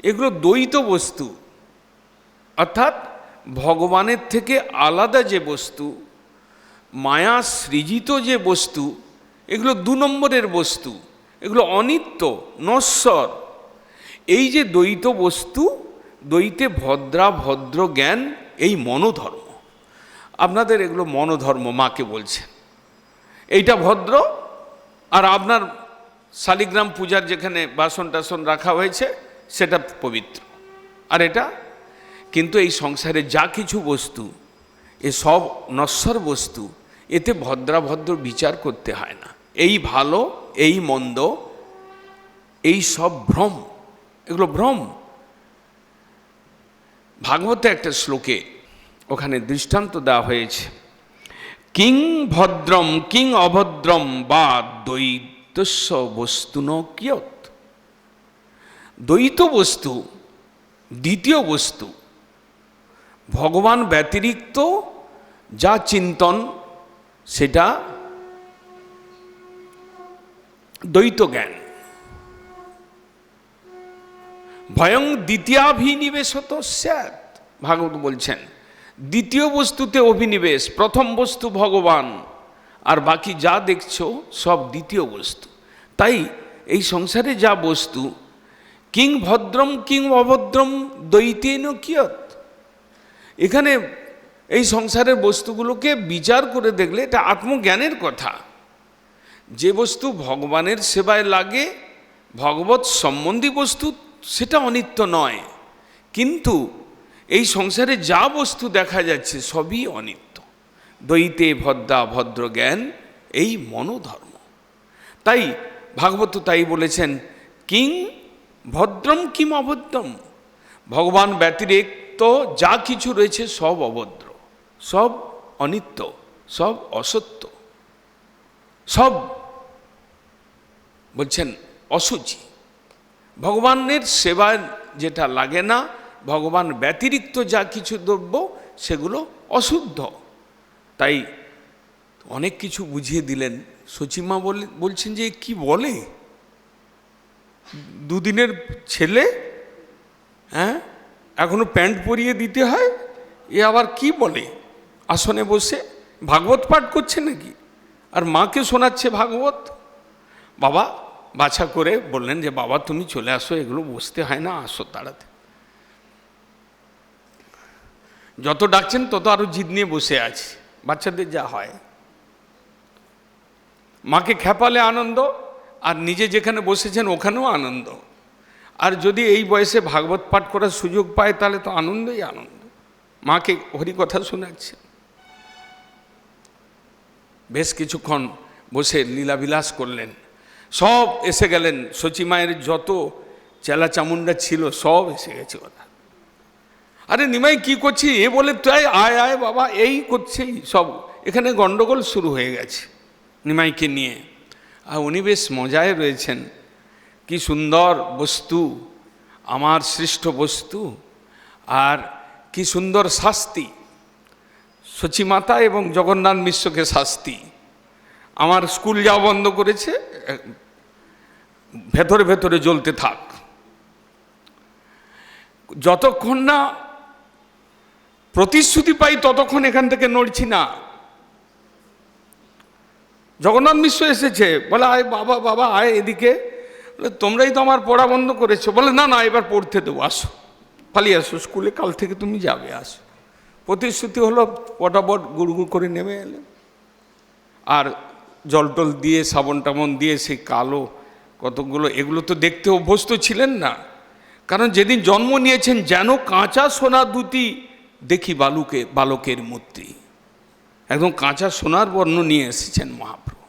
এগুলো দ্বৈত বস্তু, অর্থাৎ ভগবানের থেকে আলাদা যে বস্তু, মায়া সৃজিত যে বস্তু, এগুলো 2 নম্বরের বস্তু, এগুলো অনিত্য, নশ্বর। এই যে দ্বৈত বস্তু, দ্বৈতে ভদ্রা ভদ্র জ্ঞান এই মনোধর্ম। আপনাদের এগুলো মনোধর্ম মাকে বলছেন, এইটা ভদ্র, আর আপনার শালিগ্রাম পূজার যেখানে বাসন টাসন রাখা হয়েছে সেটা পবিত্র, আর এটা কিন্তু এই সংসারে যা কিছু বস্তু এ সব নশ্বর বস্তু, এতে ভদ্রাভদ্র বিচার করতে হয় না। এই ভালো এই মন্দ এই সব ভ্রম, এগুলো ভ্রম। ভাগবতে একটা শ্লোকে ওখানে দৃষ্টান্ত দেওয়া হয়েছে, কিং ভদ্রম কিং অভদ্রম বা দ্বৈতস্য বস্তুন কিয়ত। দ্বৈত বস্তু, দ্বিতীয় বস্তু, ভগবান ব্যতিরিক্ত যা চিন্তন সেটা দ্বৈত জ্ঞান। ভয়ং দ্বিতীয়াভিনিবেশত স্যাৎ, ভাগবত বলছেন দ্বিতীয় বস্তুতে অভিনিবেশ, প্রথম বস্তু ভগবান, আর বাকি যা দেখছো সব দ্বিতীয় বস্তু। তাই এই সংসারে যা বস্তু, কিং ভদ্রম কিং অভদ্রম দ্বৈতেন কিয়ত, এখানে এই সংসারের বস্তুগুলোকে বিচার করে দেখলে এটা আত্মজ্ঞানের কথা। যে বস্তু ভগবানের সেবায় লাগে, ভগবত সম্বন্ধী বস্তু, সেটা অনিত্য নয়, কিন্তু এই সংসারে যা বস্তু দেখা যাচ্ছে সবই অনিত্য। দ্বৈতে ভদ্রা ভদ্র জ্ঞান এই মনোধর্ম। তাই ভাগবত তাই বলেছেন কিং ভদ্রম কিম অভদ্রম, ভগবান ব্যতিরিক্ত যা কিছু রয়েছে সব অভদ্র, সব অনিত্য, সব অসত্য, সব বলছেন অসুচি। ভগবানের সেবায় যেটা লাগে না, ভগবান ব্যতিরিক্ত যা কিছু দ্রব্য সেগুলো অশুদ্ধ। তাই অনেক কিছু বুঝিয়ে দিলেন। সচিমা বলছেন যে কি বলে, 2 দিনের ছেলে, হ্যাঁ, এখনো প্যান্ট পরিয়ে দিতে হয়, এ আবার কি বলে, আসনে বসে ভাগবত পাঠ করছে নাকি, আর মাকে শোনাচ্ছে ভাগবত। বাবা বাছা করে বললেন যে বাবা তুমি চলে আসো, এগুলো বসতে হয় না, আসো তাড়াতাড়ি। যত ডাকছেন তত আরো জিদ নিয়ে বসে আছে, বাচ্চাদের যা হয়। মাকে খেপালে আনন্দ, আর নিজে যেখানে বসেছেন ওখানেও আনন্দ। আর যদি এই বয়সে ভাগবত পাঠ করার সুযোগ পায় তাহলে তো আনন্দই আনন্দ, মাকে হরিকথা শোনাচ্ছে। বেশ কিছুক্ষণ বসে লীলাবিলাস করলেন। সব এসে গেলেন, শচী মায়ের যত চেলা চামুন্ডা ছিল সব এসে গেছে ওরা। আরে নিমাই কি করছি, এ বলে তাই আয় আয় বাবা, এই করছেই সব। এখানে গন্ডগোল শুরু হয়ে গেছে নিমাইকে নিয়ে। আর উনি বেশ মজায় রয়েছেন, কি সুন্দর বস্তু, আমার সৃষ্ট বস্তু, আর কি সুন্দর শাস্তি, শচী মাতা এবং জগন্নাথ মিশ্রকে শাস্তি। আমার স্কুল যাওয়া বন্ধ করেছে, ভেতরে ভেতরে জ্বলতে থাক, যতক্ষণ না প্রতিশ্রুতি পাই ততক্ষণ এখান থেকে নড়ছি না। জগন্নাথ মিশ্র এসেছে, বলে আয় বাবা বাবা আয় এদিকে। বলে তোমরাই তো আমার পড়া বন্ধ করেছো। বলে না না, এবার পড়তে দেবো, আসো পালিয়ে আসো, স্কুলে কাল থেকে তুমি যাবে, আসো। প্রতিশ্রুতি হলো, পটাপট গুড়গুড় করে নেমে এলেন। আর জল টল দিয়ে সাবন টাবন দিয়ে সেই কালো কতগুলো, এগুলো তো দেখতে অভ্যস্ত ছিলেন না, কারণ যেদিন জন্ম নিয়েছেন যেন কাঁচা সোনা দুটি দেখি বালকের মূর্তি, একদম কাঁচা সোনার বর্ণ নিয়ে এসেছেন মহাপ্রভু।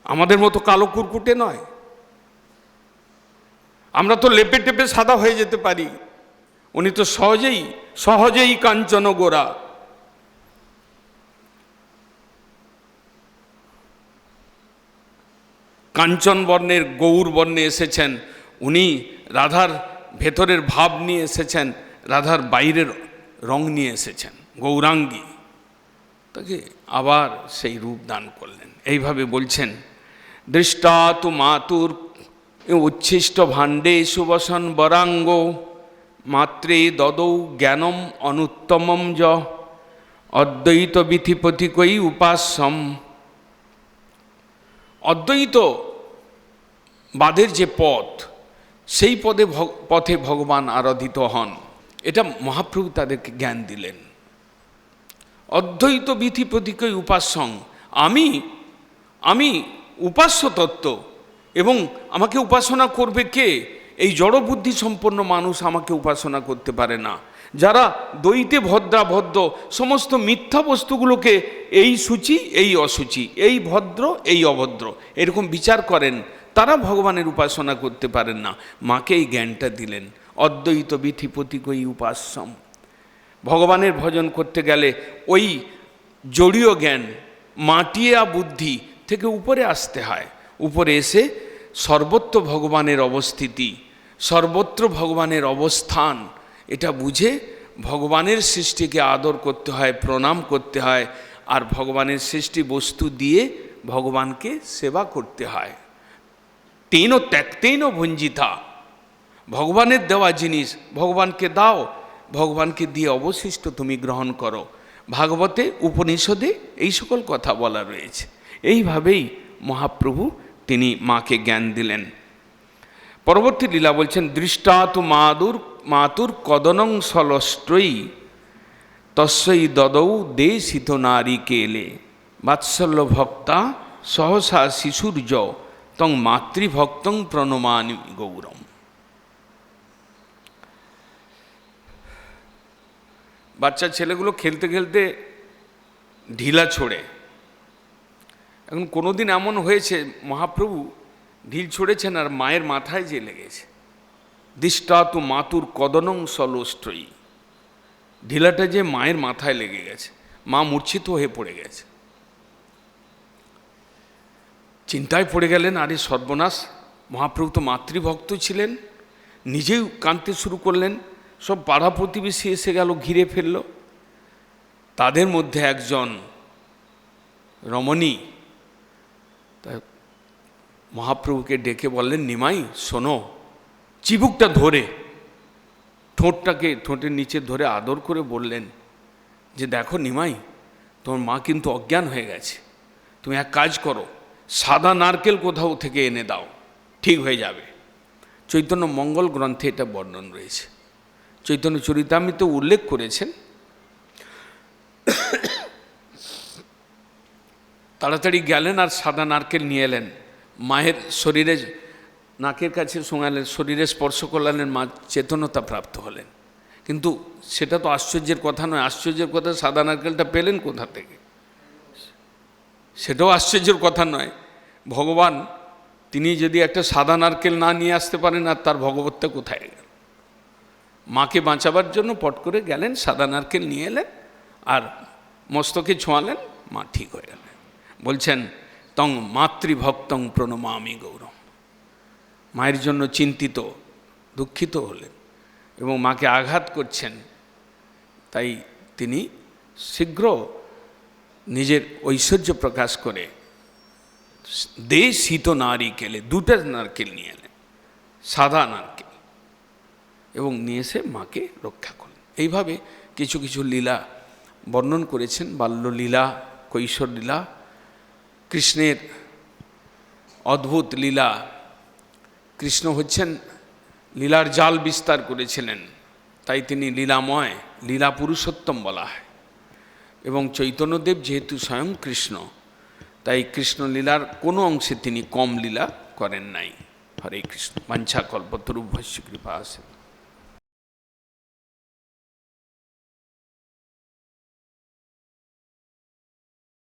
আমাদের মতো কালো কুরকুটে নয়, আমরা তো লেপে টেপে সাদা হয়ে যেতে পারি, উনি তো সহজেই কাঞ্চন গোরা। কাঞ্চন বর্ণের গৌর বর্ণে এসেছেন উনি, রাধার ভেতরের ভাব নিয়ে এসেছেন, রাধার বাইরের রং নিয়ে এসেছেন, গৌরাঙ্গী। তাকে আবার সেই রূপ দান করলেন। এইভাবে বলছেন, দৃষ্টা তু মাতুর উচ্ছিষ্ট ভাণ্ডে সুবসন বরাঙ্গ মাত্রে দদৌ জ্ঞানম অনুত্তমম য অদ্বৈত বিধিপথিকই উপাস্যম। অদ্বৈত বাদের যে পথ, সেই পথে ভগবান আরাধিত হন, এটা মহাপ্রভু তাদেরকে জ্ঞান দিলেন। অদ্বৈত বিধি প্রতীকই উপাস্যং, আমি উপাস্য তত্ত্ব, এবং আমাকে উপাসনা করবে কে? এই জড়বুদ্ধি সম্পন্ন মানুষ আমাকে উপাসনা করতে পারে না। যারা দ্বৈতে ভদ্রাভদ্র সমস্ত মিথ্যা বস্তুগুলোকে এই সূচি এই অসুচি, এই ভদ্র এই অভদ্র এরকম বিচার করেন, তারা ভগবানের উপাসনা করতে পারেন না। মাকে এই জ্ঞানটা দিলেন, অদ্বৈত বিধি প্রতীকই উপাস্যম। ভগবানের ভজন করতে গেলে ওই জড়ীয় জ্ঞান, মাটিয়া বুদ্ধি থেকে উপরে আসতে হয়। উপরে এসে সর্বত্র ভগবানের অবস্থিতি, সর্বত্র ভগবানের অবস্থান, এটা বুঝে ভগবানের সৃষ্টিকে আদর করতে হয়, প্রণাম করতে হয়, আর ভগবানের সৃষ্টি বস্তু দিয়ে ভগবানকে সেবা করতে হয়। তেন ত্যক্তেন ভঞ্জিতা, ভগবানের দেওয়া জিনিস ভগবানকে দাও, ভগবানকে দিয়ে অবশিষ্ট তুমি গ্রহণ করো। ভাগবতে উপনিষদে এই সকল কথা বলা রয়েছে। এইভাবেই মহাপ্রভু তিনি মাকে জ্ঞান দিলেন। পরবর্তী লীলা বলছেন, দৃষ্টা তু মাতুর কদনং সলস্ট্রয়ী তস্যই দদৌ দেশিত নারী কেলে বাৎসল্য ভক্তা সহসা শিশুর্য তং মাতৃভক্তং প্রণমামি গৌরম। বাচ্চা ছেলেগুলো খেলতে খেলতে ঢিলা ছোড়ে। এখন কোনোদিন এমন হয়েছে মহাপ্রভু ঢিল ছড়েছেন আর মায়ের মাথায় যে লেগেছে। দৃষ্টা তু মাতুর কদনং সলস্ট্রয়ী, ঢিলাটা যে মায়ের মাথায় লেগে গেছে, মা মূর্ছিত হয়ে পড়ে গেছে। চিন্তায় পড়ে গেলেন, আরে সর্বনাশ, মহাপ্রভু তো মাতৃভক্ত ছিলেন, নিজেই কাঁদতে শুরু করলেন। সব পাড়া প্রতিবেশী এসে গেল, ঘিরে ফেলল। তাদের মধ্যে একজন রমণী মহাপ্রভুকে ডেকে বললেন, নিমাই শোনো, চিবুকটা ধরে ঠোঁটের নিচে ধরে আদর করে বললেন যে দেখো নিমাই, তোমার মা কিন্তু অজ্ঞান হয়ে গেছে, তুমি এক কাজ করো, সাদা নারকেল কোথাও থেকে এনে দাও, ঠিক হয়ে যাবে। চৈতন্য মঙ্গল গ্রন্থে এটা বর্ণন রয়েছে, চৈতন্য চরিতামৃতে উল্লেখ করেছেন। তাড়াতাড়ি গেলেন আর সাদা নারকেল নিয়ে এলেন, মায়ের শরীরে নাকের কাছে শোঙালেন, শরীরে স্পর্শ করলেন, মা চেতনতা প্রাপ্ত হলেন। কিন্তু সেটা তো আশ্চর্যের কথা নয়। আশ্চর্যের কথা, সাদা নারকেলটা পেলেন কোথা থেকে? সেটাও আশ্চর্যের কথা নয়। ভগবান তিনি যদি একটা সাদা নারকেল না নিয়ে আসতে পারেন, আর তার ভগবতটা কোথায় গেল? মাকে বাঁচাবার জন্য পট করে গেলেন, সাদা নারকেল নিয়ে এলেন আর মস্তকে ছোঁয়ালেন, মা ঠিক হয়ে গেলেন। বলছেন তং মাতৃভক্তং প্রণমামি গৌরম। মায়ের জন্য চিন্তিত, দুঃখিত হলেন এবং মাকে আঘাত করছেন, তাই তিনি শীঘ্র নিজের ঐশ্বর্য প্রকাশ করে দে শীত নারিকেলে, দুটো নারকেল নিয়ে এলেন, সাদা নারকেল, এবং নিয়ে এসে মাকে রক্ষা করলেন। এইভাবে কিছু কিছু লীলা বর্ণন করেছেন, বাল্যলীলা, কৈশোর লীলা, কৃষ্ণের অদ্ভুত লীলা। কৃষ্ণ হচ্ছেন লীলার জাল বিস্তার করেছিলেন, তাই তিনি লীলাময়, লীলা পুরুষোত্তম বলা হয়। এবং চৈতন্যদেব যেহেতু স্বয়ং কৃষ্ণ, তাই কৃষ্ণ লীলার কোনো অংশে তিনি কম লীলা করেন নাই। হরে কৃষ্ণ। বাঞ্ছা কল্পতরুভ্যশ্চ কৃপা আছে।